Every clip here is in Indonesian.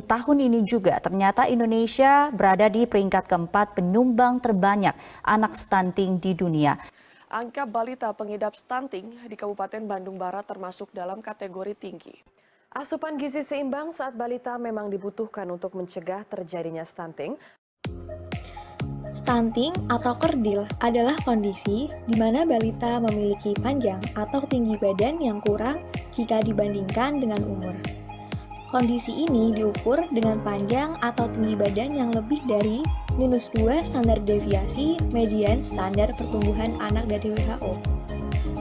tahun ini juga ternyata Indonesia berada di peringkat keempat penyumbang terbanyak anak stunting di dunia. Angka balita pengidap stunting di Kabupaten Bandung Barat termasuk dalam kategori tinggi. Asupan gizi seimbang saat balita memang dibutuhkan untuk mencegah terjadinya stunting. Stunting atau kerdil adalah kondisi di mana balita memiliki panjang atau tinggi badan yang kurang jika dibandingkan dengan umur. Kondisi ini diukur dengan panjang atau tinggi badan yang lebih dari -2 standar deviasi median standar pertumbuhan anak dari WHO.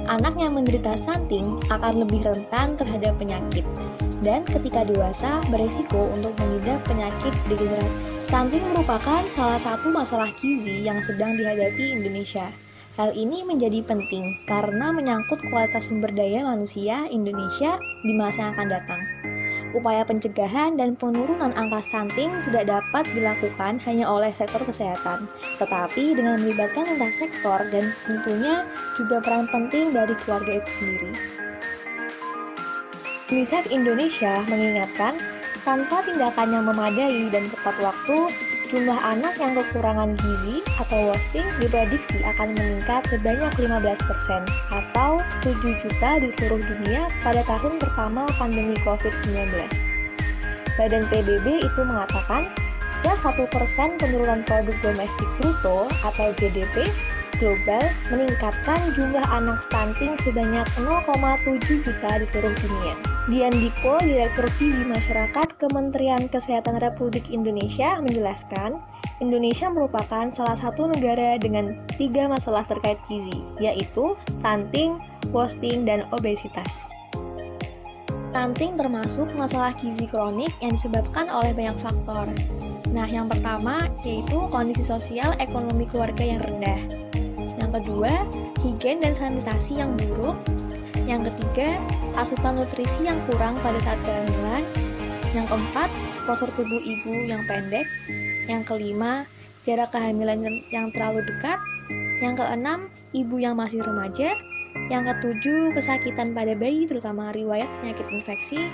Anak yang menderita stunting akan lebih rentan terhadap penyakit, dan ketika dewasa beresiko untuk mengidap penyakit degeneratif. Stunting merupakan salah satu masalah gizi yang sedang dihadapi Indonesia. Hal ini menjadi penting karena menyangkut kualitas sumber daya manusia Indonesia di masa yang akan datang. Upaya pencegahan dan penurunan angka stunting tidak dapat dilakukan hanya oleh sektor kesehatan, tetapi dengan melibatkan lintas sektor dan tentunya juga peran penting dari keluarga itu sendiri. UNICEF Indonesia mengingatkan, tanpa tindakan yang memadai dan tepat waktu, jumlah anak yang kekurangan gizi atau wasting diprediksi akan meningkat sebanyak 15% atau 7 juta di seluruh dunia pada tahun pertama pandemi COVID-19. Badan PBB itu mengatakan, setiap 1% penurunan produk domestik bruto atau GDP global meningkatkan jumlah anak stunting sebanyak 0,7 juta di seluruh dunia. Dian Diko, Direktur Gizi Masyarakat Kementerian Kesehatan Republik Indonesia menjelaskan, Indonesia merupakan salah satu negara dengan 3 masalah terkait gizi, yaitu stunting, wasting, dan obesitas. Stunting termasuk masalah gizi kronik yang disebabkan oleh banyak faktor. Nah, yang pertama yaitu kondisi sosial ekonomi keluarga yang rendah. Yang kedua, higien dan sanitasi yang buruk. Yang ketiga, asupan nutrisi yang kurang pada saat kehamilan. Yang keempat, postur tubuh ibu yang pendek. Yang kelima, jarak kehamilan yang terlalu dekat. Yang keenam, ibu yang masih remaja. Yang ketujuh, kesakitan pada bayi terutama riwayat penyakit infeksi.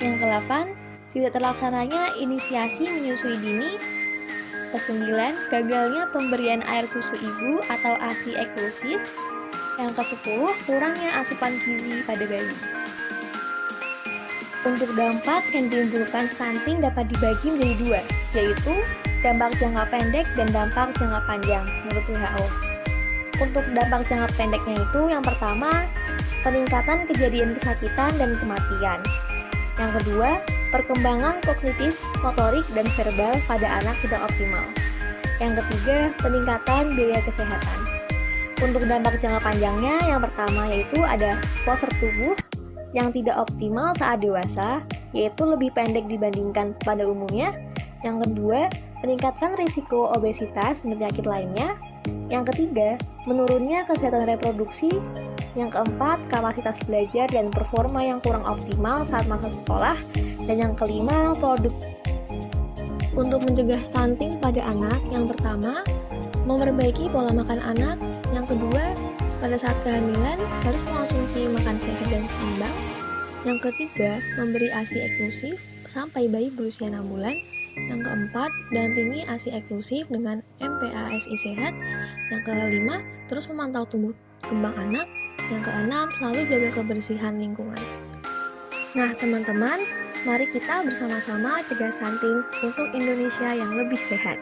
Yang kedelapan, tidak terlaksananya inisiasi menyusui dini. Kesembilan, gagalnya pemberian air susu ibu atau ASI eksklusif. Yang ke-10, kurangnya asupan gizi pada bayi. Untuk dampak yang ditimbulkan stunting dapat dibagi menjadi 2, yaitu dampak jangka pendek dan dampak jangka panjang menurut WHO. Untuk dampak jangka pendeknya itu yang pertama, peningkatan kejadian kesakitan dan kematian. Yang kedua, perkembangan kognitif, motorik, dan verbal pada anak tidak optimal. Yang ketiga, peningkatan biaya kesehatan. Untuk dampak jangka panjangnya, yang pertama yaitu ada postur tubuh yang tidak optimal saat dewasa, yaitu lebih pendek dibandingkan pada umumnya. Yang kedua, peningkatan risiko obesitas dan penyakit lainnya. Yang ketiga, menurunnya kesehatan reproduksi. Yang keempat, kapasitas belajar dan performa yang kurang optimal saat masa sekolah. Dan yang kelima, produk. Untuk mencegah stunting pada anak, yang pertama, memperbaiki pola makan anak. Yang kedua, pada saat kehamilan harus mengonsumsi makan sehat dan seimbang. Yang ketiga, memberi ASI eksklusif sampai bayi berusia 6 bulan. Yang keempat, dampingi ASI eksklusif dengan MPASI sehat. Yang kelima, terus memantau tumbuh kembang anak. Yang keenam, selalu jaga kebersihan lingkungan. Nah, teman-teman, mari kita bersama-sama cegah stunting untuk Indonesia yang lebih sehat.